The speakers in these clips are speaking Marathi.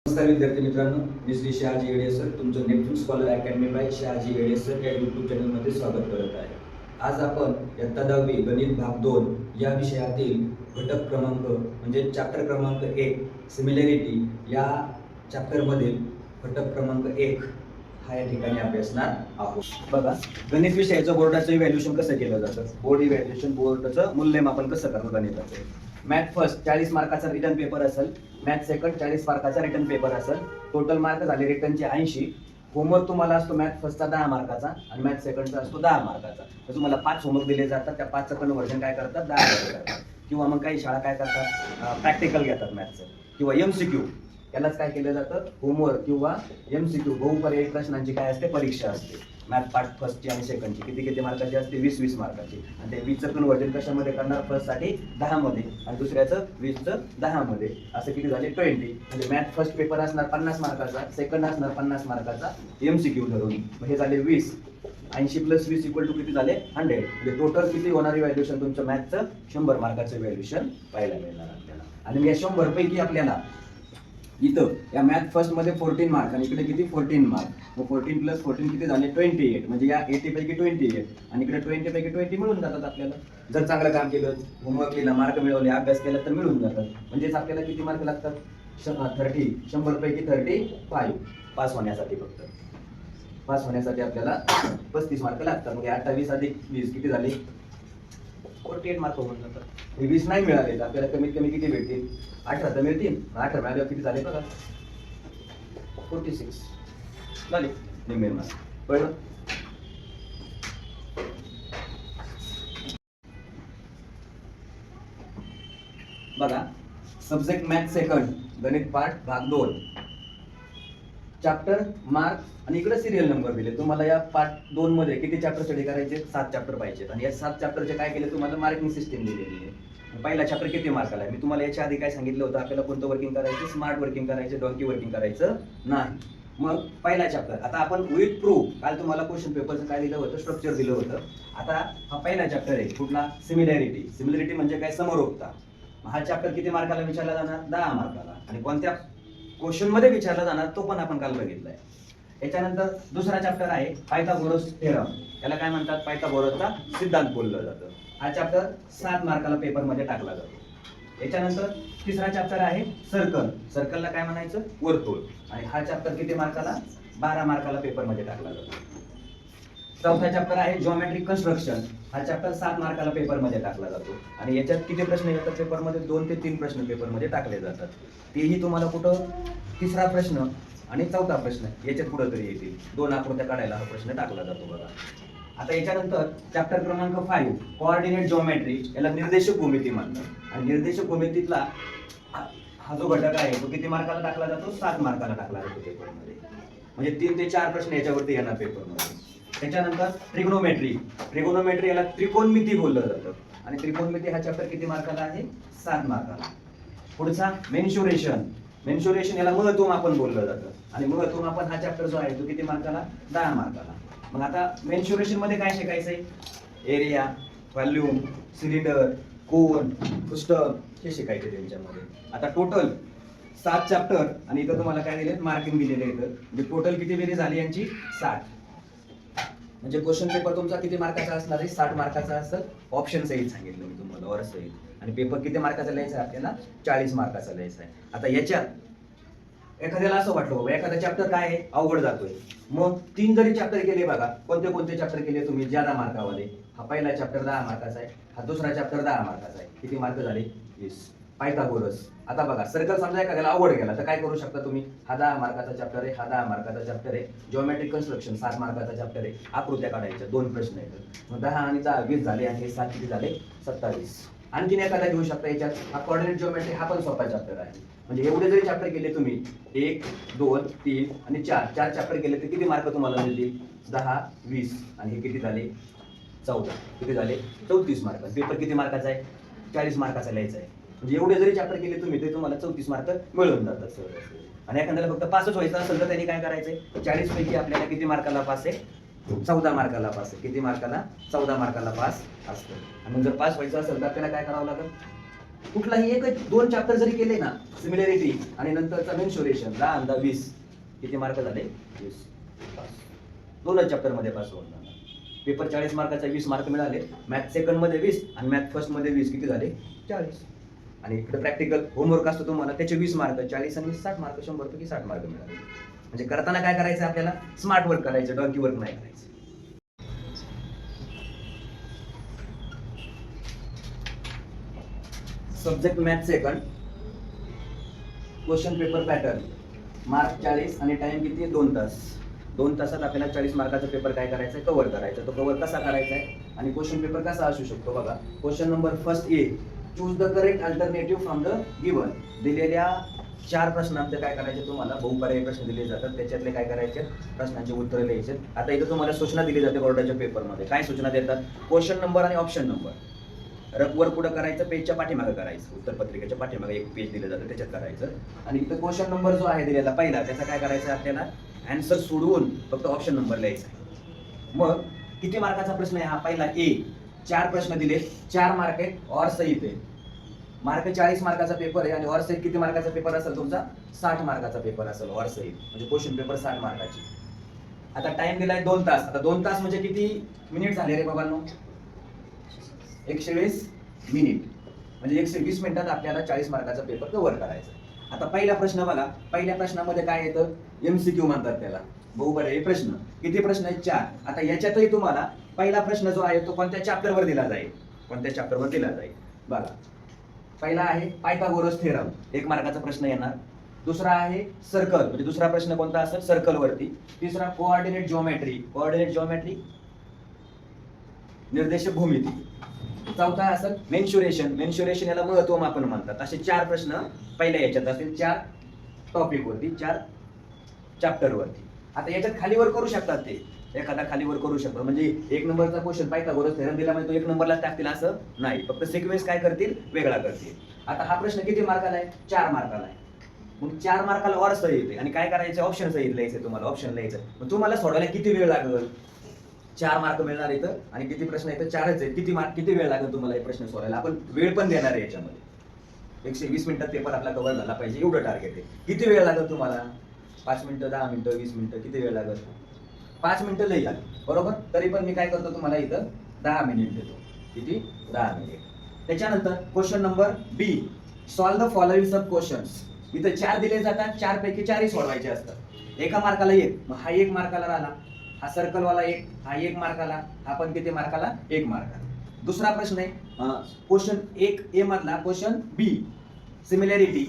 नमस्कार विद्यार्थी मित्रांनो, मी श्री शहाजी येडे सर तुमचं Neptune scholar academy by Shahaji Yede sir या यूट्यूब चॅनलमध्ये स्वागत करत आहे. आज आपण इयत्ता 10वी गणित भाग 2 या विषयातील घटक क्रमांक म्हणजे चॅप्टर क्रमांक 1 सिमिलॅरिटी या चॅप्टरमधील घटक क्रमांक 1 हा या ठिकाणी अभ्यासणार आहोत. बघा, गणित विषयाचं बोर्डाचं इव्हॅल्युएशन कसं केलं जातं, बोर्ड इव्हॅल्युएशन बोर्डाचं मूल्यमापन कसं करतो गणिताचं. मॅथ फर्स्ट 40 मार्काचा रिटर्न पेपर असेल, मॅथ सेकंड 40 मार्काचा रिटर्न पेपर असेल, टोटल मार्क झाले रिटर्नचे 80. होमवर्क तुम्हाला असतो मॅथ फर्स्टचा 10 मार्काचा आणि मॅथ सेकंडचा असतो 10 मार्काचा. तर तुम्हाला 5 होमवर्क दिले जातात, त्या 5चं कन्व्हर्जन काय करतात 10 करतात. किंवा मग काही शाळा काय करतात प्रॅक्टिकल घेतात मॅथचं, किंवा MCQ यालाच काय केलं जातं होमवर्क किंवा MCQ बहुपर्यायी प्रश्नांची काय असते परीक्षा असते. मॅथ पार्ट फर्स्टची आणि सेकंडची किती मार्काची असते 20 मार्काची. आणि ते 20चं कन्व्हर्जन कशामध्ये करणार, फर्स्टसाठी 10 मध्ये आणि दुसऱ्याचं 20चं 10 मध्ये. असं किती झाले 20. म्हणजे मॅथ फर्स्ट पेपर असणार 50 मार्काचा, सेकंड असणार 50 मार्काचा MCQ धरून. मग हे झाले 20. 80 + 20 = किती झाले 100. म्हणजे टोटल किती होणार इव्हॅल्युएशन तुमचं मॅथचं 100 मार्काचं इव्हॅल्युएशन पाहायला मिळणार आपल्याला. आणि या 100 पैकी आपल्याला इथं या मॅथ फर्स्ट मध्ये 14 मार्क आणि इकडे किती 14 मार्क. मग 14 + 14 किती झाले 28. म्हणजे या 80 पैकी 28 आणि इकडे 20 पैकी 20 मिळून जातात आपल्याला. जर चांगलं काम केलं, होमवर्क केला, मार्क मिळवले, अभ्यास केला तर मिळून जातात. म्हणजेच आपल्याला किती मार्क लागतात 30. 100 पैकी 35 पास होण्यासाठी. फक्त पास होण्यासाठी आपल्याला 35 मार्क लागतात. म्हणजे 28 + 20 किती झाले 48 मार्क होऊन जातात. 20 नाही मिळाले तर आपल्याला कमीत कमी किती भेटतील 18 तर मिळतील. 18 मिळाल्यावर किती झाले बघा 46 झाले निम्मे मार्क. कळलं. बघा, सब्जेक्ट मॅथ सेकंड गणित पार्ट भाग 2 चॅप्टर मार्क आणि इकडे सिरियल नंबर दिले. तुम्हाला या पार्ट 2 मध्ये किती चॅप्टर स्टडी करायचे 7 चॅप्टर पाहिजेत. आणि या 7 चॅप्टरचे काय केले तुम्हाला मार्किंग सिस्टीम दिलेली आहे. पहिला चॅप्टर किती मार्काला आहे मी तुम्हाला याच्या आधी काय सांगितलं होतं, आपल्याला कोणतं वर्किंग करायचं, स्मार्ट वर्किंग करायचं, डॉन्की वर्किंग करायचं नाही. मग पहिला चॅप्टर आता आपण विथ प्रूफ, काल तुम्हाला क्वेश्चन पेपरचं काय दिलं होतं स्ट्रक्चर दिलं होतं. आता हा पहिला चॅप्टर आहे कुठला सिमिलॅरिटी. सिमिलॅरिटी म्हणजे काय समरूपता. हा चॅप्टर किती मार्काला विचारला जाणार 10 मार्काला. आणि कोणत्या क्वेश्चन मध्ये विचारला जाणार तो पण आपण काल बघितलाय. याच्यानंतर दुसरा चॅप्टर आहे पायथागोरस थेरम. याला काय म्हणतात पायथागोरसचा सिद्धांत बोललं जातं. हा चॅप्टर 7 मार्काला पेपर मध्ये टाकला जातो. याच्यानंतर तिसरा चॅप्टर आहे सर्कल. सर्कलला काय म्हणायचं वर्तुळ. आणि हा चॅप्टर किती मार्काला 12 मार्काला पेपर मध्ये टाकला जातो. चौथा चॅप्टर आहे जिओमेट्रिक कन्स्ट्रक्शन. हा चॅप्टर 7 मार्काला पेपर मध्ये टाकला जातो. आणि याच्यात किती प्रश्न येतात पेपर मध्ये 2 ते 3 प्रश्न पेपर मध्ये टाकले जातात. तेही तुम्हाला कुठं तिसरा प्रश्न आणि चौथा प्रश्न याच्यात कुठं तरी येतील. 2 आकृत्या काढायला हा प्रश्न टाकला जातो बघा. आता याच्यानंतर चॅप्टर क्रमांक 5 कोऑर्डिनेट जिओमेट्री. याला निर्देशक भूमिती म्हणतात. आणि निर्देशक भूमितीतला हा जो घटक आहे तो किती मार्काला टाकला जातो 7 मार्काला टाकला जातो पेपर मध्ये. म्हणजे 3 ते 4 प्रश्न याच्यावरती येणार पेपर मध्ये. त्याच्यानंतर ट्रिग्नोमेट्री. ट्रिग्नोमेट्री याला त्रिकोणमिती बोललं जातं. आणि त्रिकोणमिती हा चॅप्टर किती मार्काला आहे 7 मार्काला. पुढचा मेन्शुरेशन. मेन्शुरेशन याला महत्त्वमापन बोललं जातं. आणि महत्त्वमापन हा चॅप्टर जो आहे तो किती मार्काला 10 मार्काला. मग आता मेन्शुरेशन मध्ये काय शिकायचंय एरिया, व्हॉल्यूम, सिलिंडर, कोन, पृष्ठ हे शिकायचे त्यांच्यामध्ये. आता टोटल 7 चॅप्टर आणि इथं तुम्हाला काय दिले मार्किंग दिलेले आहेत. म्हणजे टोटल किती बेरीज झाली यांची 60. म्हणजे क्वेश्चन पेपर तुमचा किती मार्काचा असणार आहे 60 मार्काचा असेल. ऑप्शन सहित सांगितलं मी तुम्हाला और सहित. आणि पेपर किती मार्काचा लिहायचा आहे आपल्याला 40 मार्काचा लिहायचा आहे. आता याच्यात एखाद्याला असं वाटलं बाबा एखादा चॅप्टर काय आहे अवघड जातोय. मग 3 जरी चॅप्टर केले बघा. कोणते चॅप्टर केले तुम्ही ज्यादा मार्कावाले. हा पहिला चॅप्टर 10 मार्काचा आहे. हा दुसरा चॅप्टर 10 मार्काचा आहे. किती मार्क झाले 20. पायथागोरस. आता बघा सर्कल समजा एखाद्याला अवघड गेला तर काय करू शकता तुम्ही. हा 10 मार्काचा चॅप्टर आहे, हा 10 मार्काचा चॅप्टर आहे. जिओमेट्रिक कन्स्ट्रक्शन 7 मार्काचा चॅप्टर आहे. आकृत्या काढायच्या 2 प्रश्न आहेत. मग 10 आणि 10 20 झाले आणि हे 7 किती झाले 27. आणखीन एखादा घेऊ शकता याच्यात. हा कोऑर्डिनेट जिओमेट्री हा पण सोपा चॅप्टर आहे. म्हणजे एवढे जरी चॅप्टर केले तुम्ही 1 2 3 आणि 4 चॅप्टर केले तर किती मार्क तुम्हाला मिळतील 10 20 आणि हे किती झाले 14. किती झाले 34 मार्क. पेपर किती मार्काचा आहे 40 मार्काचा लिहायचा आहे. म्हणजे एवढे जरी चॅप्टर केले तुम्ही ते तुम्हाला 34 मार्क मिळून जातात सहज. आणि एखाद्याला फक्त पासच व्हायचं असेल तर त्यांनी काय करायचंय 40 पैकी आपल्याला किती मार्काला पास आहे 14 मार्काला पास आहे. किती मार्काला 14 मार्काला पास असतं. आणि जर पास व्हायचं असेल तर आपल्याला काय करावं लागेल कुठलाही एक दोन चॅप्टर जरी केले ना, सिमिलॅरिटी आणि नंतरचा मेन्शुरेशन 10 आणि 20, किती मार्क झाले? 20 पास. दोनच चॅप्टर मध्ये पास होऊन जाणार. पेपर 40 मार्काचा 20 मार्क मिळाले. मॅथ सेकंड मध्ये 20 आणि मॅथ फर्स्ट मध्ये 20, किती झाले? 40. आणि इकडे प्रॅक्टिकल होमवर्क असतो तुम्हाला, त्याचे 20 मार्क, 40 आणि 60 मार्क, 100 पैकी 60 मार्क मिळाले. म्हणजे करताना काय करायचं आपल्याला? स्मार्ट वर्क करायचं, डॉंकी वर्क नाही करायचं. Subject math second, question paper pattern, mark 40 आणि टाइम किती आहे? 2 तास. 2 तासात आपल्याला 40 मार्काचा पेपर काय करायचा आहे? कव्हर करायचा. तो कव्हर कसा करायचा आहे आणि क्वेश्चन पेपर कसा असू शकतो बघा. Question number first A, choose the correct alternative from the given. दिलेल्या 4 प्रश्नांचे काय करायचे तुम्हाला? बहुपर्यायी प्रश्न दिले जातात, त्याच्यातले काय करायचे? प्रश्नांची उत्तरे लिहायचे. आता इथं तुम्हाला सूचना दिली जाते बोर्डाच्या पेपरमध्ये. काय सूचना देतात? क्वेश्चन नंबर आणि ऑप्शन नंबर रफवर पुढे करायचं, पेजच्या पाठीमागे करायचं, उत्तरपत्रिकेच्या पाठीमागे एक पेज दिलं जातं त्याच्यात करायचं. आणि इथं क्वेश्चन नंबर जो आहे दिलेला पहिला, त्याचा काय करायचं आपल्याला? आन्सर सोडवून फक्त ऑप्शन नंबर लिहायचा आहे. मग किती मार्काचा प्रश्न आहे हा? पहिला ए, 4 प्रश्न दिले, 4 मार्क आहे, और सहित आहे. मार्क 40 मार्काचा पेपर आहे आणि और सहित किती मार्काचा पेपर असेल तुमचा? 60 मार्काचा पेपर असेल और सहित, म्हणजे क्वेश्चन पेपर 60 मार्काची. आता टाइम दिलाय 2 तास. आता 2 तास म्हणजे किती मिनिट झाले रे बाबांनो? 120 मिनिट, म्हणजे 120 मिनिटात आपल्याला 40 मार्काचा पेपर कव्हर करायचा. आता पहिला प्रश्न बघा. पहिल्या प्रश्नामध्ये काय येतं? MCQ म्हणतात त्याला, बहुपर्यायी प्रश्न. किती प्रश्न आहेत? 4. आता याच्यातही तुम्हाला पहिला प्रश्न जो आहे तो कोणत्या चॅप्टरवर दिला जाईल? कोणत्या चॅप्टरवर दिला जाईल बघा. पहिला आहे पायथागोरस थेरम, 1 मार्काचा प्रश्न येणार. दुसरा आहे सर्कल, म्हणजे दुसरा प्रश्न कोणता असेल? सर्कल वरती. तिसरा कोऑर्डिनेट जिओमेट्री, कोऑर्डिनेट जिओमेट्री निर्देशक भूमिती. चौथा असेल मेन्शुरेशन, मेन्शुरेशन याला महत्वमापन म्हणतात. असे 4 प्रश्न पहिल्या याच्यात असतील, 4 टॉपिक वरती, 4 चॅप्टर वरती. आता याच्यात खालीवर करू शकतात ते, एखादा खालीवर करू शकतो. म्हणजे 1 नंबरचा क्वेश्चन पायथागोरस थेरम दिला म्हणजे तो 1 नंबरला टाकतील असं नाही, फक्त सिक्वेन्स काय करतील? वेगळा करतील. आता हा प्रश्न किती मार्काला आहे? 4 मार्काला आहे. मग 4 मार्काला और सहित आहे आणि काय करायचं? ऑप्शन सहित लिहायचं तुम्हाला, ऑप्शन लिहायचं. मग तुम्हाला सोडवायला किती वेळ लागेल? 4 मार्क मिळणार इथं आणि किती प्रश्न इथं? 4च आहेत. किती वेळ लागेल तुम्हाला हे प्रश्न सोडवायला? आपण वेळ पण देणार आहे याच्यामध्ये. 120 मिनिटात पेपर आपला कव्हर झाला पाहिजे, एवढं टार्गेट आहे. किती वेळ लागेल तुम्हाला? 5 मिनिटं, 10 मिनिटं, 20 मिनिटं, किती वेळ लागेल? 5 मिनिटं लई आली, बरोबर. तरी पण मी काय करतो तुम्हाला इथं 10 मिनिट देतो. किती? 10 मिनिट. त्याच्यानंतर question number B, solve the following sub questions. इथं 4 दिले जातात, 4 पैकी 4ही सोडवायचे असतात. एका मार्काला 1, मग हा 1 मार्काला राहिला. हा सर्कलवाला 1, हा 1 मार्काला. हा पण किती मार्काला? 1 मार्काला. दुसरा प्रश्न आहे क्वेश्चन 1 ए मधला, क्वेश्चन बी, सिमिलॅरिटी,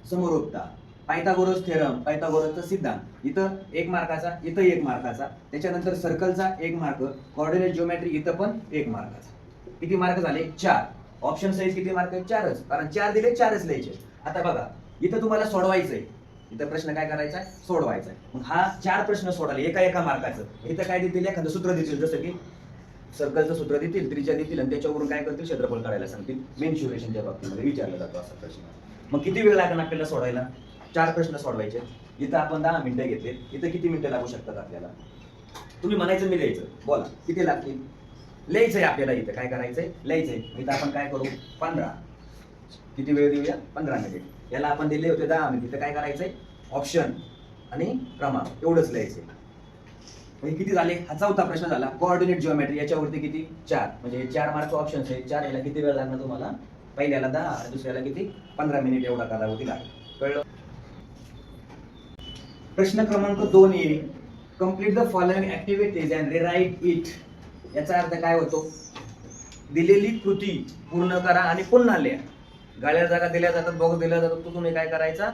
समरूपता, पायथागोरस थेरम, पायथागोरसचा सिद्धांत. इथं 1 मार्काचा, इथं 1 मार्काचा. त्याच्यानंतर सर्कलचा 1 मार्क, कोऑर्डिनेट जिओमेट्री इथं पण 1 मार्काचा. किती मार्क झाले? 4. ऑप्शन साईज किती मार्क? 4च, कारण 4 दिले, 4च लिहायचे. आता बघा इथं तुम्हाला सोडवायचंय, इथं प्रश्न काय करायचा आहे? सोडवायचा आहे. मग हा 4 प्रश्न सोडवले एका मार्काचं. इथं काय देतील? एखादं सूत्र देतील, जसं की सर्कलचं सूत्र देतील, त्रिज्या देतील आणि त्याच्यावरून काय करतील? क्षेत्रफळ काढायला सांगतील. मेन्शुरेशनच्या बाबतीमध्ये विचारला जातो असा प्रश्न. मग किती वेळ लागेल आपल्याला सोडवायला? 4 प्रश्न सोडवायचे. इथं आपण 10 मिनिटं घेतले, इथं किती मिनिटं लागू शकतात आपल्याला? तुम्ही म्हणायचं, मी लिहायचं, बोला किती लागतील? लिहायचंय आपल्याला. इथं काय करायचंय? लिहायचंय. इथं आपण काय करू? 15. किती वेळ देऊया? 15 मिनिट. याला आपण दिले होते 10 मिनिट. इथं काय करायचंय? ऑप्शन आणि क्रमांक एवढंच लिहायचंय. म्हणजे किती झाले? हा 4था प्रश्न झाला. कोऑर्डिनेट जिओमेट्री, याच्यावरती किती? 4, म्हणजे 4 मार्क ऑप्शन्स आहे. 4 याला किती वेळ लागणार तुम्हाला? पहिल्याला 10 आणि दुसऱ्याला किती? 15 मिनिट एवढा कालावधी लागेल. कळलं? प्रश्न क्रमांक 2 A, complete the following activities and rewrite it. याचा अर्थ काय होतो? दिलेली कृती पूर्ण करा आणि पुन्हा लिहा. गाळ्या जागा दिल्या जातात, बॉक्स दिला जातो, तो तुम्ही काय करायचा?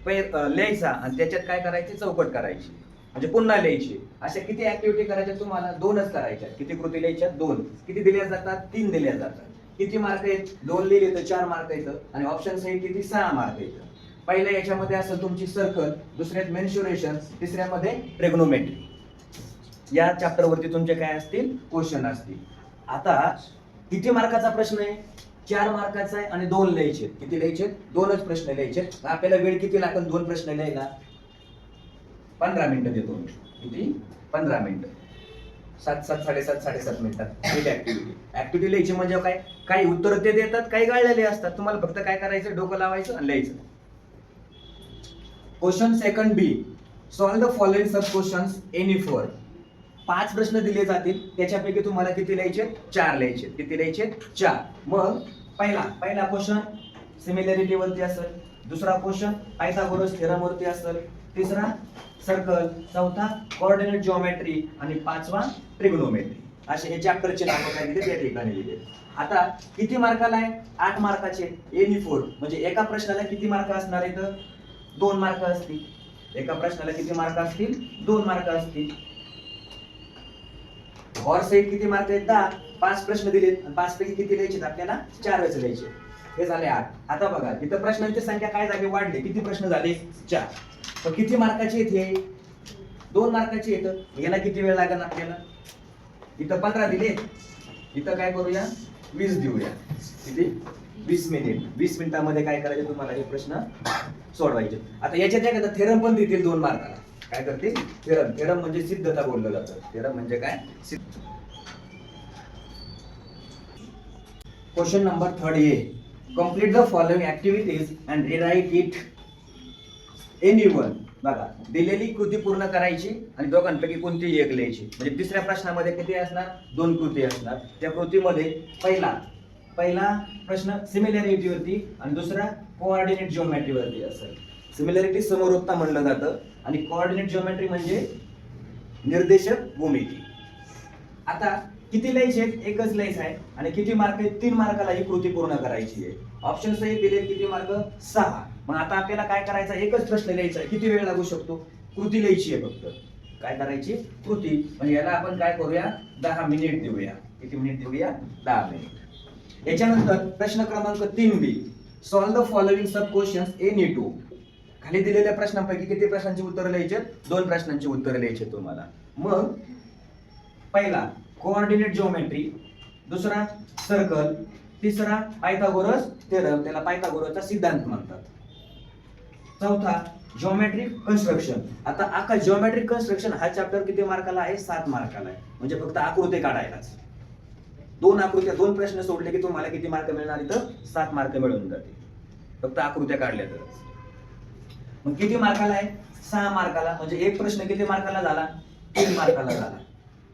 लिहायचा आणि त्याच्यात काय करायची? चौकट करायची, म्हणजे पुन्हा लिहायची. अशा किती ऍक्टिव्हिटी करायच्या तुम्हाला? 2च करायच्या. किती कृती लिहायच्या? 2. किती दिल्या जातात? 3 दिल्या जातात. किती मार्क आहेत? 2 लिहिले तर 4 मार्क येतं आणि ऑप्शन सहित किती? 6 मार्क येतं. पहिल्या याच्यामध्ये असेल तुमची सर्कल, दुसऱ्यात मेन्शुरेशन, तिसऱ्यामध्ये ट्रिग्नोमेट्री. या चॅप्टर वरती तुमचे काय असतील? क्वेश्चन असतील. आता किती मार्काचा प्रश्न आहे? 4 मार्काचा आहे आणि 2 लिहायचे. किती लिहायचे? 2च प्रश्न लिहायचे. आपल्याला वेळ किती लागेल 2 प्रश्न लिहायला? 15 मिनिटं देतो. किती? 15 मिनिटं. साडेसात मिनिटात एक ऍक्टिव्हिटी लिहायची म्हणजे काय, काही उत्तर ते देतात, काही गाळलेले असतात, तुम्हाला फक्त काय करायचं, डोकं लावायचं आणि लिहायचं. Question second B, solve the following sub questions any four. 5 प्रश्न दिले जातील, त्याच्यापैकी तुम्हाला किती लिहायचे, 4 लिहायचे. किती लिहायचे, 4. मग पहिला क्वेश्चन सिमिलॅरिटी वरती असेल, दुसरा क्वेश्चन पायथागोरस थेरम वरती असेल, तिसरा सर्कल, चौथा कोऑर्डिनेट जिओमेट्री आणि 5वा ट्रिग्नोमेट्री. असे हे चॅप्टरचे नाव काय दिले त्या ठिकाणी दिले. आता किती मार्काला आहे, 8 मार्काचे एनी 4. म्हणजे एका प्रश्नाला किती मार्क असणार आहेत, 2 मार्क असतील. एका प्रश्नाला किती मार्क असतील, 2 मार्क असतील. और सेट किती मार्क आहेत, 10. 5 प्रश्न दिलेत आणि 5 पैकी किती लिहायचे आपल्याला, 4च लिहायचे. हे झाले 8. आता बघा इथं प्रश्नांची संख्या काय झाली, वाढली. किती प्रश्न झाले, 4. तर किती मार्काचे आहेत हे, 2 मार्काचे आहेत. याला किती वेळ लागेल आपल्याला, इथं 15 दिले, इथं काय करूया, 20 देऊया. किती, 20 मिनिट. 20 मिनिटामध्ये काय करायचे तुम्हाला हे प्रश्न सोडवायचे. आता याच्यात एखादा थेरम पण देतील 2 मार्काला. काय करतील, थेरम म्हणजे सिद्धता बोललं जातं. थेरम म्हणजे काय, question number 3 A, complete the following activities and rewrite it any one. बघा दिलेली कृती पूर्ण करायची आणि दोघांपैकी कोणतीही एक लिहायची. म्हणजे तिसऱ्या प्रश्नामध्ये किती असणार, 2 कृती असणार. त्या कृतीमध्ये पहिला प्रश्न सिमिलॅरिटी वरती आणि दुसरा कोऑर्डिनेट जिओमेट्री वरती असेल. सिमिलॅरिटी समरूपता म्हणलं जातं आणि कोऑर्डिनेट जिओमेट्री म्हणजे निर्देशक भूमिती. आता किती लिहायचे, एकच लिहायचं आहे आणि किती मार्क आहेत, 3 मार्काला ही कृती पूर्ण करायची आहे. ऑप्शन सहित दिले किती मार्क, 6. मग आता आपल्याला काय करायचं, एकच प्रश्न लिहायचा आहे. किती वेळ लागू शकतो, कृती लिहायची आहे फक्त. काय करायची, कृती. म्हणजे याला आपण काय करूया, 10 मिनिट देऊया. किती मिनिट देऊया, 10 मिनिट. याच्यानंतर प्रश्न क्रमांक 3 B, solve the following sub questions any 2. खाली दिलेल्या प्रश्नांपैकी किती प्रश्नांची उत्तरं लिहायची, 2 प्रश्नांची उत्तरं लिहायची तुम्हाला. मग पहिला कोऑर्डिनेट जिओमेट्री, दुसरा सर्कल, तिसरा पायथागोरस थेरम, त्याला पायथागोरसचा सिद्धांत म्हणतात. चौथा जिओमेट्रिक कन्स्ट्रक्शन. आता अख्खा जिओमेट्रिक कन्स्ट्रक्शन हा चॅप्टर किती मार्काला आहे, 7 मार्काला आहे. म्हणजे फक्त आकृती काढायलाच 2 आकृत्या, 2 प्रश्न सोडले की तुम्हाला किती मार्क मिळणार, इथं 7 मार्क मिळून जाते फक्त आकृत्या काढल्या तर. मग किती मार्काला आहे, 6 मार्काला. म्हणजे एक प्रश्न किती मार्काला झाला, 3 मार्काला झाला.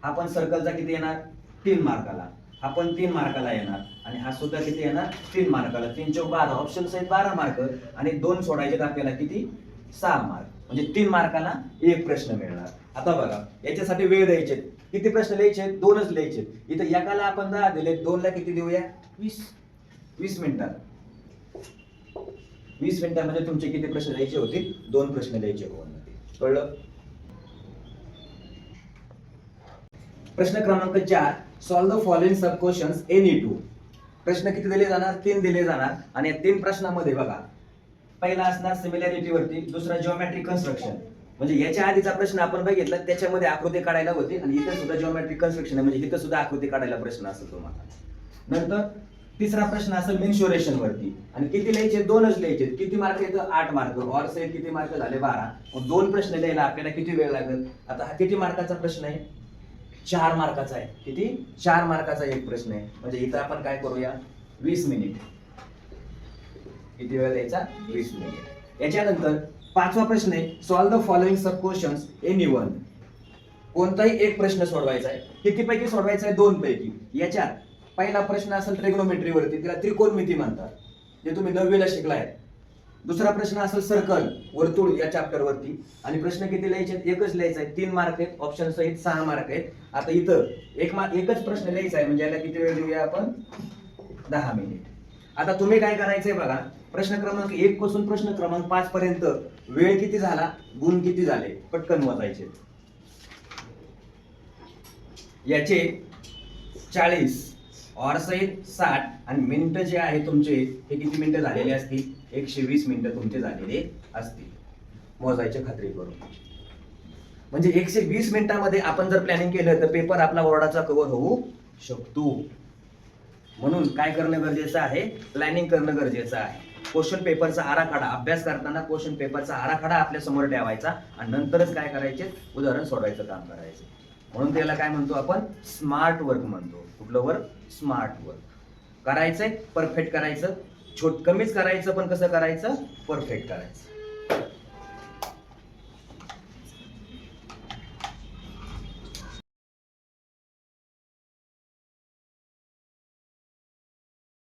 हा पण सर्कलचा किती येणार, 3 मार्काला. हा पण 3 मार्काला येणार आणि हा सुद्धा किती येणार, 3 मार्काला. 3 चौक 12, ऑप्शन सहित 12 मार्क आणि 2 सोडायचे तर आपल्याला किती, 6 मार्क. म्हणजे 3 मार्काला एक प्रश्न मिळणार. आता बघा याच्यासाठी वेळ द्यायचे, किती प्रश्न लिहायचे, 2च लिहायचे. इथं एकाला आपण 10 दिले, 2ला किती देऊया, 20 मिनिटात. 20 मिनिटांमध्ये तुमचे किती प्रश्न लिहायचे होते, 2 प्रश्न लिहायचे होते. कळलं. प्रश्न क्रमांक 4, solve the following sub questions any 2. प्रश्न किती दिले जाणार, 3 दिले जाणार आणि या 3 प्रश्नामध्ये बघा पहिला असणार सिमिलॅरिटी वरती, दुसरा जिओमेट्रिक कन्स्ट्रक्शन. म्हणजे याच्या आधीचा प्रश्न आपण बघितला त्याच्यामध्ये आकृती काढायला होती आणि इथे सुद्धा जिओमेट्रिक कन्स्ट्रक्शन आहे. म्हणजे इथे सुद्धा आकृती काढायला प्रश्न असेल तुम्हाला. नंतर तिसरा प्रश्न असेल मेन्शुरेशन वरती आणि किती लिहायचे, 2च लिहायचे. किती मार्क येतं, 8 मार्क. और सेट किती मार्क झाले, 12. मग 2 प्रश्न लिहायला आपल्याला किती वेळ लागेल. आता हा किती मार्काचा प्रश्न आहे, 4 मार्काचा आहे. किती, 4 मार्काचा एक प्रश्न आहे. म्हणजे इथं आपण काय करूया, 20 मिनिट. किती वेळ द्यायचा, 20 मिनिट. याच्यानंतर 5वा प्रश्न आहे, solve the following sub questions any one. कोणताही एक प्रश्न सोडवायचा आहे. किती पैकी सोडवायचा आहे, 2 पैकी. याच्यात पहिला प्रश्न असेल ट्रिग्नोमेट्री वरती, तिला त्रिकोणमिती म्हणतात, जे तुम्ही 9वीला शिकलाय. दुसरा प्रश्न असेल सर्कल, वर्तुळ या चॅप्टर वरती आणि प्रश्न किती लिहायचे, एकच लिहायचा आहे. 3 मार्क आहेत, ऑप्शन सहित 6 मार्क आहेत. आता इथं एकच प्रश्न लिहायचा आहे. म्हणजे याला किती वेळ देऊया आपण, 10 मिनिट. आता तुम्ही काय करायचंय बघा, प्रश्न क्रमांक 1 पासून प्रश्न क्रमांक 5 पर्यंत वेळ किती झाला, गुण किती झाले, पटकन मोजायचे. याचे 40 और सहित 60 आणि मिनिटं जे आहे तुमचे हे किती मिनिटं झालेले असतील, 120 मिनिटं तुमचे झालेले असतील. मोजायचे खात्री करून. म्हणजे 120 मिनिटांमध्ये आपण जर प्लॅनिंग केलं तर पेपर आपला बोर्डाचा कव्हर होऊ शकतो. म्हणून काय करणं गरजेचं आहे, प्लॅनिंग करणं गरजेचं आहे. क्वेश्चन पेपरचा आराखडा अभ्यास करताना क्वेश्चन पेपरचा आराखडा आपल्या समोर ठेवायचा आणि नंतरच काय करायचे, उदाहरण सोडवायचं काम करायचं. म्हणून त्याला काय म्हणतो आपण, स्मार्ट वर्क म्हणतो. कुठलं वर्क? Smart work. करायचंय परफेक्ट करायचं, कमीच करायचं पण कसं करायचं, परफेक्ट करायचं.